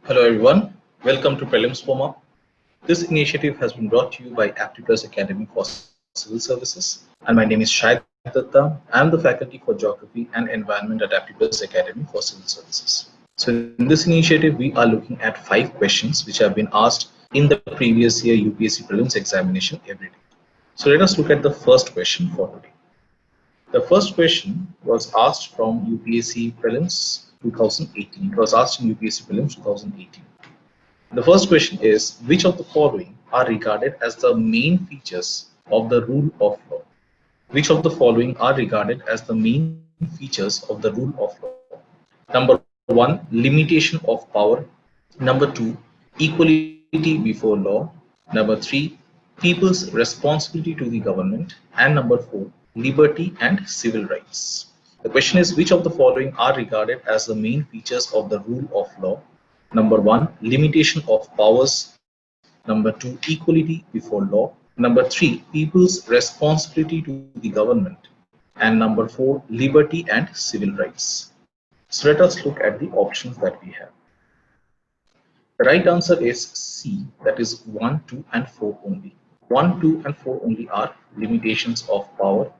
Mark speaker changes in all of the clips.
Speaker 1: Hello everyone, welcome to Prelims FOMA. This initiative has been brought to you by Aptitude Academy for Civil Services, and my name is Shahid Datta. I am the faculty for Geography and Environment at Aptitude Academy for Civil Services. So in this initiative, we are looking at 5 questions which have been asked in the previous year UPSC Prelims examination every day. So let us look at the first question for today. The first question was asked from UPSC Prelims 2018. It was asked in UPSC Prelims 2018. The first question is, which of the following are regarded as the main features of the rule of law? Which of the following are regarded as the main features of the rule of law? Number 1, limitation of power. Number 2, equality before law. Number 3, people's responsibility to the government. And number 4, liberty and civil rights. The question is, which of the following are regarded as the main features of the rule of law? Number 1, limitation of powers. Number 2, equality before law. Number 3, people's responsibility to the government. And number 4, liberty and civil rights. So let us look at the options that we have. The right answer is C, that is 1, 2 and 4 only. 1, 2 and 4 only are limitations of power,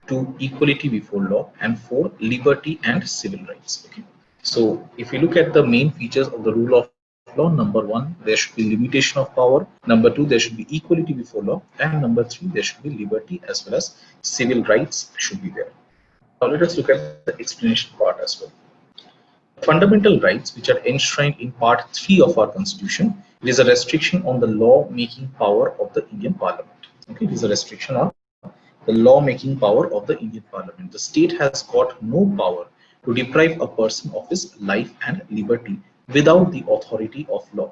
Speaker 1: 2, equality before law, and 4, liberty and civil rights. Okay. So if we look at the main features of the rule of law, number 1, there should be limitation of power. Number 2, there should be equality before law. And number 3, there should be liberty as well as civil rights should be there. Now let us look at the explanation part as well. Fundamental rights which are enshrined in Part 3 of our Constitution, it is a restriction on the law-making power of the Indian Parliament. Okay, it is a restriction on the law-making power of the Indian Parliament. The state has got no power to deprive a person of his life and liberty without the authority of law.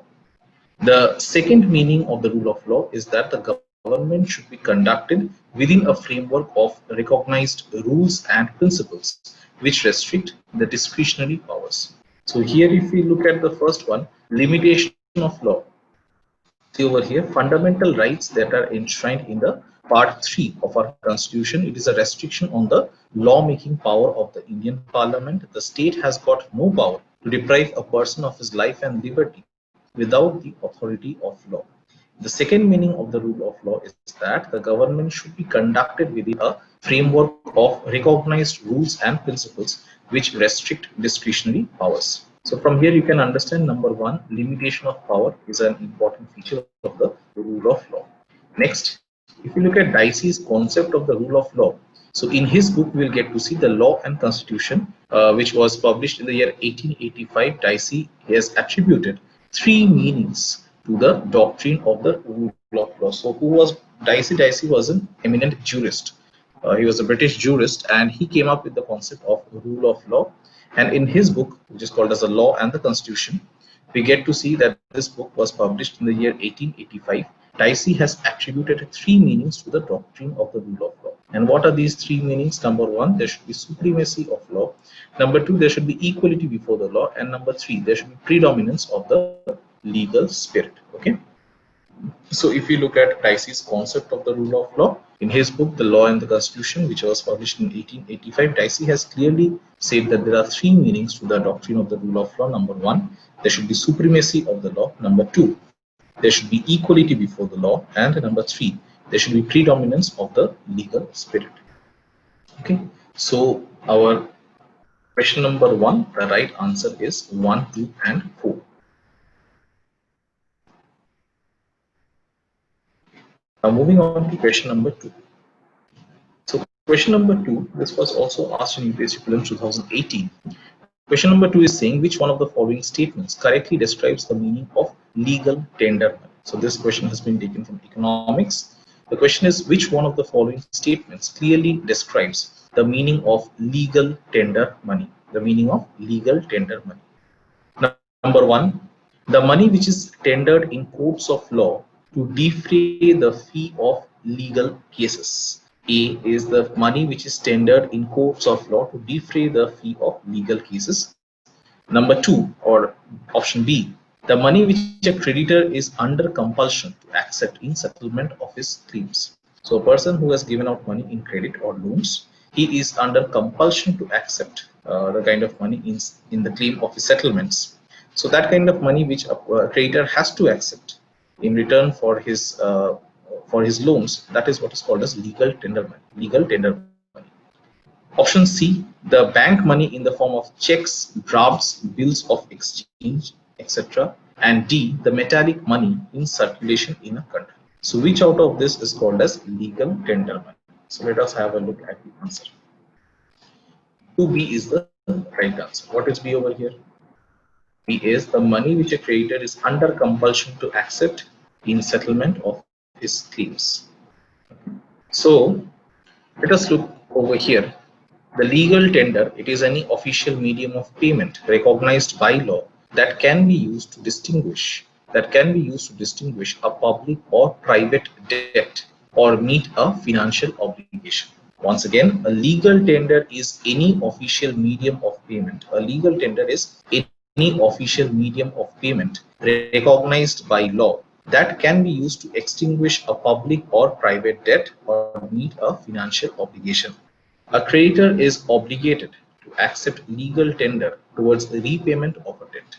Speaker 1: The second meaning of the rule of law is that the government should be conducted within a framework of recognized rules and principles which restrict the discretionary powers. So here if we look at the first one, limitation of law. See over here, fundamental rights that are enshrined in the Part 3 of our Constitution. It is a restriction on the law-making power of the Indian Parliament. The state has got no power to deprive a person of his life and liberty without the authority of law. The second meaning of the rule of law is that the government should be conducted within a framework of recognized rules and principles which restrict discretionary powers. So from here you can understand, number 1, limitation of power is an important feature of the rule of law. Next, if you look at Dicey's concept of the rule of law, so in his book we will get to see the Law and Constitution, which was published in the year 1885. Dicey has attributed 3 meanings to the doctrine of the rule of law. So who was Dicey? Dicey was an eminent jurist. He was a British jurist and he came up with the concept of rule of law. And in his book, which is called as the Law and the Constitution, we get to see that this book was published in the year 1885. Dicey has attributed 3 meanings to the doctrine of the rule of law. And what are these 3 meanings? Number 1, there should be supremacy of law. Number 2, there should be equality before the law. And number 3, there should be predominance of the legal spirit. Okay. So if you look at Dicey's concept of the rule of law, in his book, The Law and the Constitution, which was published in 1885, Dicey has clearly said that there are 3 meanings to the doctrine of the rule of law. Number 1, there should be supremacy of the law. Number 2, there should be equality before the law. And number 3, there should be predominance of the legal spirit. Okay, so our question number 1, the right answer is 1, 2 and 4. Now moving on to question number 2. So question number 2, this was also asked in UPSC Prelims 2018. Question number 2 is saying, which one of the following statements correctly describes the meaning of legal tender money? So this question has been taken from economics. The question is, which one of the following statements clearly describes the meaning of legal tender money? The meaning of legal tender money. Number 1, the money which is tendered in courts of law to defray the fee of legal cases. A is the money which is tendered in courts of law to defray the fee of legal cases. Number 2, or option B, the money which a creditor is under compulsion to accept in settlement of his claims. So a person who has given out money in credit or loans, he is under compulsion to accept the kind of money in the claim of his settlements. So that kind of money which a creditor has to accept in return for his loans, that is what is called as legal tender money. Legal tender money. Option C, the bank money in the form of checks, drafts, bills of exchange, etc. And D, the metallic money in circulation in a country. So which out of this is called as legal tender money? So let us have a look at the answer. 2B is the right answer. What is B over here? B is the money which a creditor is under compulsion to accept in settlement of his claims. So let us look over here. The legal tender, it is any official medium of payment recognized by law that can be used to distinguish a public or private debt or meet a financial obligation. Once again, a legal tender is any official medium of payment. A legal tender is any official medium of payment recognized by law that can be used to extinguish a public or private debt or meet a financial obligation. A creditor is obligated to accept legal tender towards the repayment of a debt.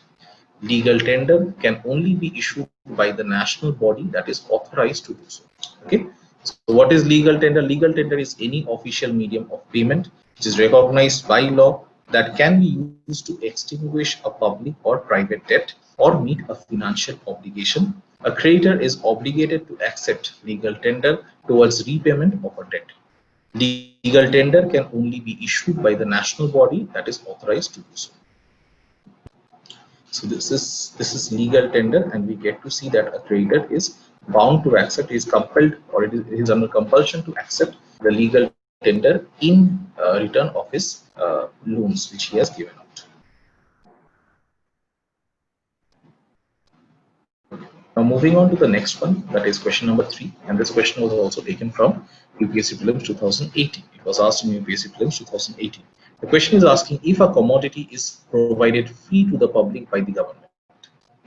Speaker 1: Legal tender can only be issued by the national body that is authorized to do so. Okay. So what is legal tender? Legal tender is any official medium of payment which is recognized by law that can be used to extinguish a public or private debt or meet a financial obligation. A creditor is obligated to accept legal tender towards repayment of a debt. Legal tender can only be issued by the national body that is authorized to do so. So this is legal tender, and we get to see that a creditor is bound to accept, is compelled, or it is under compulsion to accept the legal tender in return of his loans which he has given out. Now moving on to the next one, that is question number 3, and this question was also taken from UPSC Prelims 2018. It was asked in UPSC Prelims 2018. The question is asking if a commodity is provided free to the public by the government.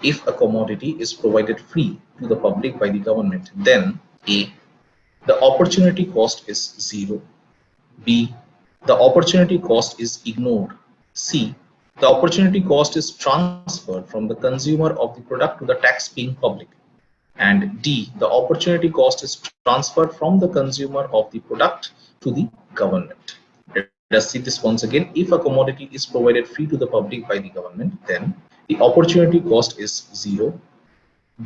Speaker 1: If a commodity is provided free to the public by the government, then A, the opportunity cost is 0. B, the opportunity cost is ignored. C, the opportunity cost is transferred from the consumer of the product to the tax-paying public. And D, the opportunity cost is transferred from the consumer of the product to the government. Let us see this once again. If a commodity is provided free to the public by the government, then the opportunity cost is 0.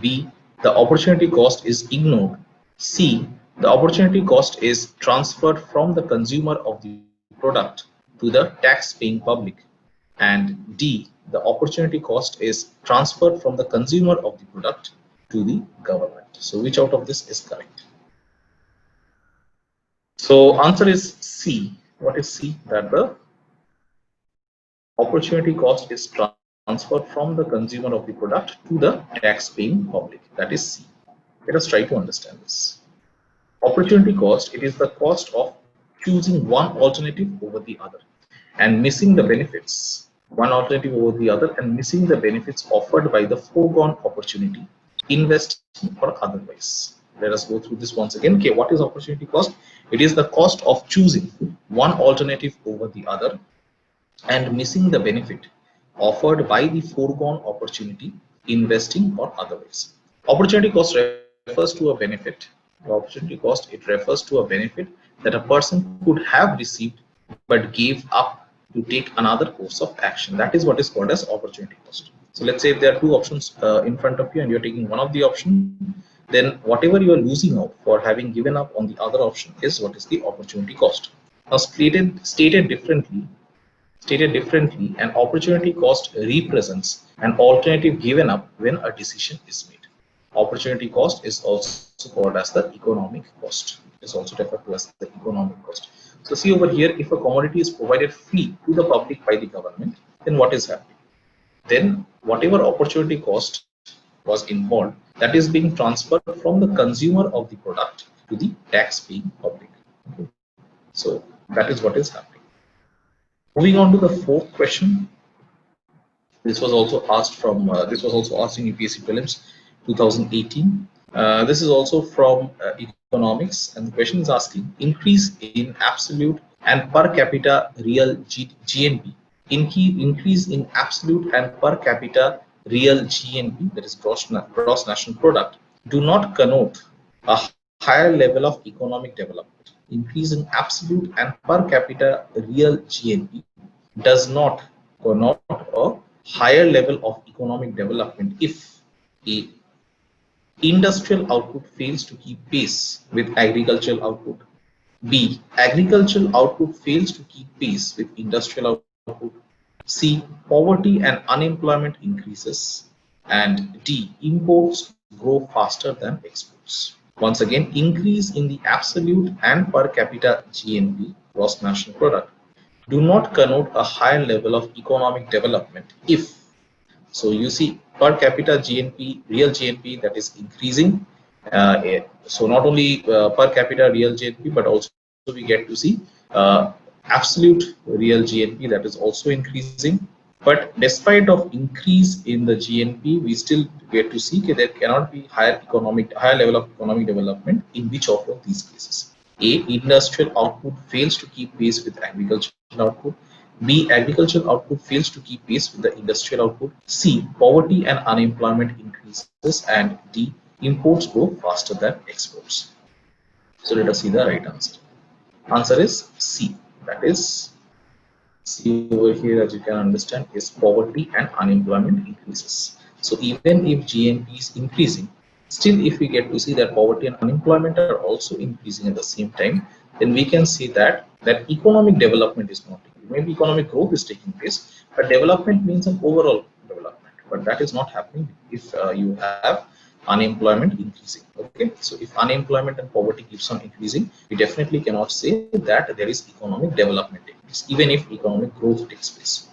Speaker 1: B, the opportunity cost is ignored. C, the opportunity cost is transferred from the consumer of the product to the tax-paying public. And D, the opportunity cost is transferred from the consumer of the product to the government. So which out of this is correct? So answer is C. What is C? That the opportunity cost is transferred from the consumer of the product to the tax-paying public. That is C. Let us try to understand this. Opportunity cost, it is the cost of choosing one alternative over the other and missing the benefits. One alternative over the other and missing the benefits offered by the foregone opportunity, investing or otherwise. Let us go through this once again. Okay, what is opportunity cost? It is the cost of choosing one alternative over the other and missing the benefit offered by the foregone opportunity, investing or otherwise. Opportunity cost refers to a benefit. The opportunity cost, it refers to a benefit that a person could have received but gave up to take another course of action. That is what is called as opportunity cost. So let's say if there are two options in front of you and you're taking one of the option, then whatever you are losing out for having given up on the other option is what is the opportunity cost. Now stated differently, an opportunity cost represents an alternative given up when a decision is made. Opportunity cost is also called as the economic cost. It is also referred to as the economic cost. So see over here, if a commodity is provided free to the public by the government, then what is happening? Then whatever opportunity cost was involved, that is being transferred from the consumer of the product to the tax-paying public. Okay. So that is what is happening. Moving on to the fourth question. This was also asked from this was also asked in UPSC Prelims 2018. This is also from economics, and the question is asking increase in absolute and per capita real GNP. Increase in absolute and per capita real GNP, that is gross national product, do not connote a higher level of economic development. Increase in absolute and per capita real GNP does not connote a higher level of economic development if a industrial output fails to keep pace with agricultural output. B. Agricultural output fails to keep pace with industrial output. C. Poverty and unemployment increases. And D. Imports grow faster than exports. Once again, increase in the absolute and per capita GNP, gross national product, do not connote a higher level of economic development if, so you see per capita GNP, real GNP, that is increasing. So not only per capita real GNP, but also we get to see absolute real GNP, that is also increasing. But despite of increase in the GNP, we still get to see that there cannot be higher level of economic development in which of these cases. A. Industrial output fails to keep pace with agricultural output. B. Agricultural output fails to keep pace with the industrial output. C. Poverty and unemployment increases. And D. Imports grow faster than exports. So let us see the right answer. Answer is C. That is C over here, as you can understand, is poverty and unemployment increases. So even if GNP is increasing, still if we get to see that poverty and unemployment are also increasing at the same time, then we can see that economic development is not taking. Maybe economic growth is taking place, but development means an overall development. But that is not happening if you have unemployment increasing. Okay, so if unemployment and poverty keeps on increasing, we definitely cannot say that there is economic development taking place, even if economic growth takes place.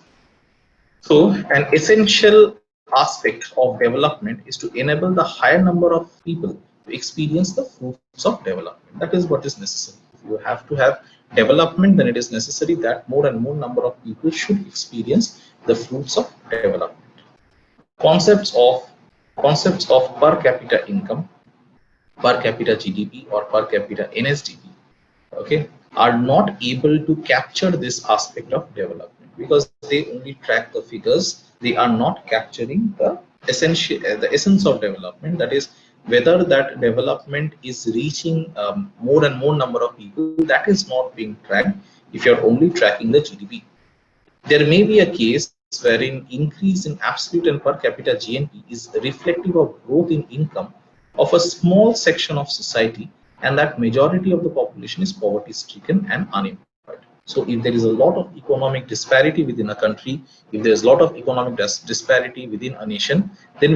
Speaker 1: So an essential aspect of development is to enable the higher number of people to experience the fruits of development. That is what is necessary. If you have to have development, then it is necessary that more and more number of people should experience the fruits of development. Concepts of per capita income, per capita GDP, or per capita NSDP, okay, are not able to capture this aspect of development because they only track the figures. They are not capturing the essence of development, that is whether that development is reaching more and more number of people. That is not being tracked if you're only tracking the GDP. There may be a case wherein increase in absolute and per capita GNP is reflective of growth in income of a small section of society, and that majority of the population is poverty stricken and unemployed. So if there is a lot of economic disparity within a country, if there is a lot of economic disparity within a nation, then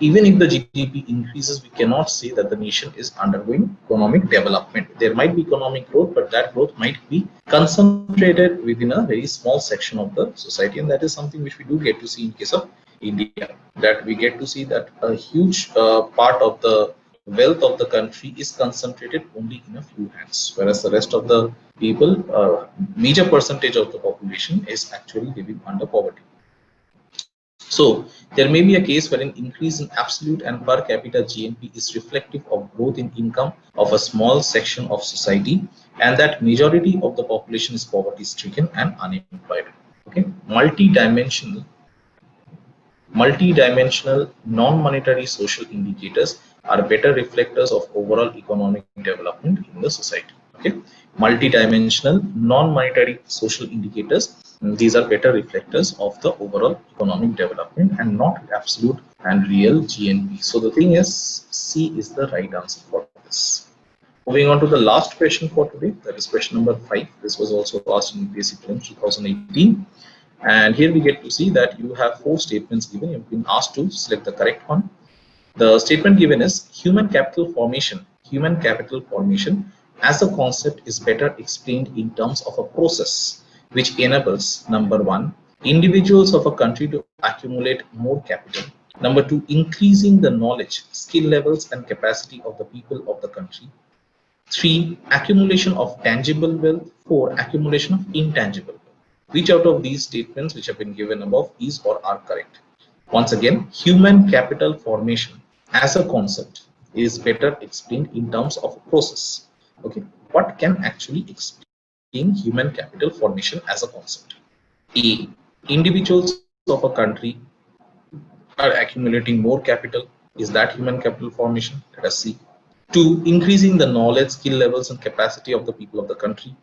Speaker 1: even if the GDP increases, we cannot say that the nation is undergoing economic development. There might be economic growth, but that growth might be concentrated within a very small section of the society, and that is something which we do get to see in case of India, that we get to see that a huge part of the wealth of the country is concentrated only in a few hands, whereas the rest of the people, major percentage of the population, is actually living under poverty. So there may be a case where an increase in absolute and per capita GNP is reflective of growth in income of a small section of society, and that majority of the population is poverty stricken and unemployed. Okay, multi-dimensional non-monetary social indicators are better reflectors of overall economic development in the society. Okay, multi-dimensional non-monetary social indicators, these are better reflectors of the overall economic development and not absolute and real GNP. So the thing is, C is the right answer for this. Moving on to the last question for today, that is question number 5. This was also asked in basic prelims 2018. And here we get to see that you have 4 statements given. You've been asked to select the correct one. The statement given is human capital formation. Human capital formation as a concept is better explained in terms of a process which enables, number 1, individuals of a country to accumulate more capital. Number 2, increasing the knowledge, skill levels and capacity of the people of the country. 3, accumulation of tangible wealth. 4, accumulation of intangible wealth. Which out of these statements which have been given above is or are correct? Once again, human capital formation as a concept is better explained in terms of a process. Okay, what can actually explain human capital formation as a concept? A, individuals of a country are accumulating more capital. Is that human capital formation? Let us see. 2, increasing the knowledge, skill levels, and capacity of the people of the country.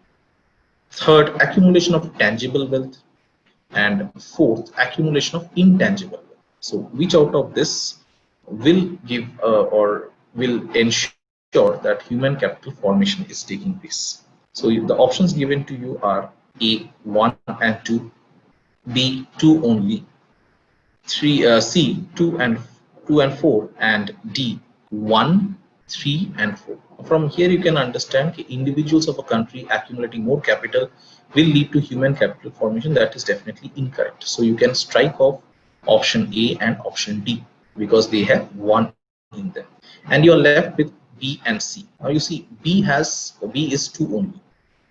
Speaker 1: Third, accumulation of tangible wealth. And fourth, accumulation of intangible wealth. So which out of this will give or will ensure that human capital formation is taking place? So the options given to you are A, 1 and 2, B, 2 only, C, 2 and 4, and D, 1, 3 and 4. From here you can understand individuals of a country accumulating more capital will lead to human capital formation. That is definitely incorrect. So you can strike off option A and option D because they have 1 in them, and you're left with B and C. Now you see B is 2 only,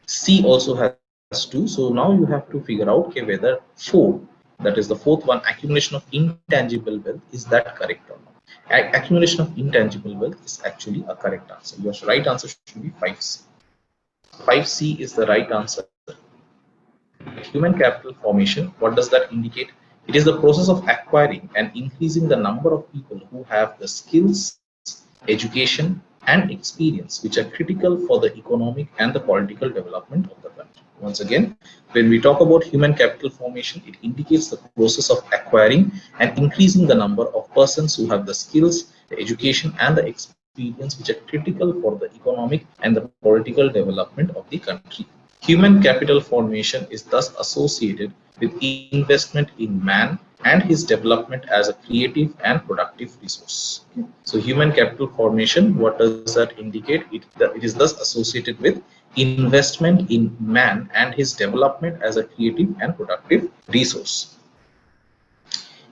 Speaker 1: C also has 2. So now you have to figure out whether 4, that is the fourth one, accumulation of intangible wealth, is that correct or not. Accumulation of intangible wealth is actually a correct answer. Your right answer should be 5C. 5C is the right answer. Human capital formation, what does that indicate? It is the process of acquiring and increasing the number of people who have the skills, education, and experience which are critical for the economic and the political development of the country. Once again, when we talk about human capital formation, it indicates the process of acquiring and increasing the number of persons who have the skills, the education, and the experience which are critical for the economic and the political development of the country. Human capital formation is thus associated with investment in man and his development as a creative and productive resource. So human capital formation, what does that indicate? It is thus associated with investment in man and his development as a creative and productive resource.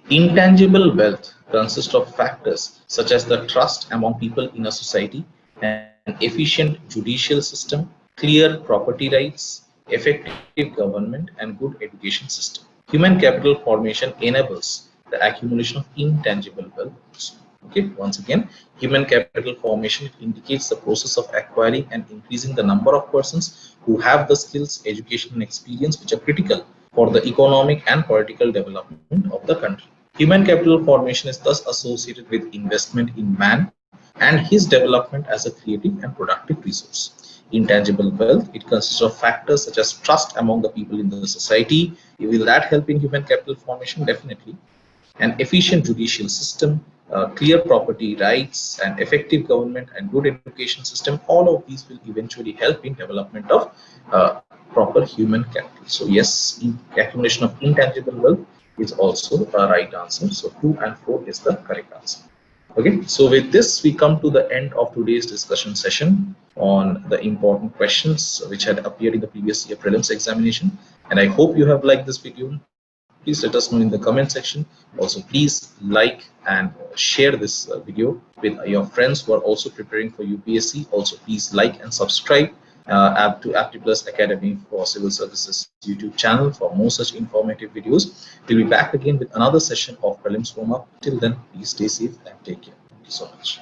Speaker 1: Intangible wealth consists of factors such as the trust among people in a society, an efficient judicial system, clear property rights, effective government, and good education system. Human capital formation enables the accumulation of intangible wealth. Okay, once again, human capital formation indicates the process of acquiring and increasing the number of persons who have the skills, education, and experience which are critical for the economic and political development of the country. Human capital formation is thus associated with investment in man and his development as a creative and productive resource. Intangible wealth, it consists of factors such as trust among the people in the society. Will that help in human capital formation? Definitely. An efficient judicial system, clear property rights, and effective government and good education system, all of these will eventually help in development of proper human capital. So yes, accumulation of intangible wealth is also a right answer. So 2 and 4 is the correct answer. Okay, so with this we come to the end of today's discussion session on the important questions which had appeared in the previous year prelims examination, and I hope you have liked this video. Please let us know in the comment section. Also, please like and share this video with your friends who are also preparing for UPSC. Also, please like and subscribe to Aptplus Academy for Civil Services YouTube channel for more such informative videos. We'll be back again with another session of Prelims Warm-Up. Till then, please stay safe and take care. Thank you so much.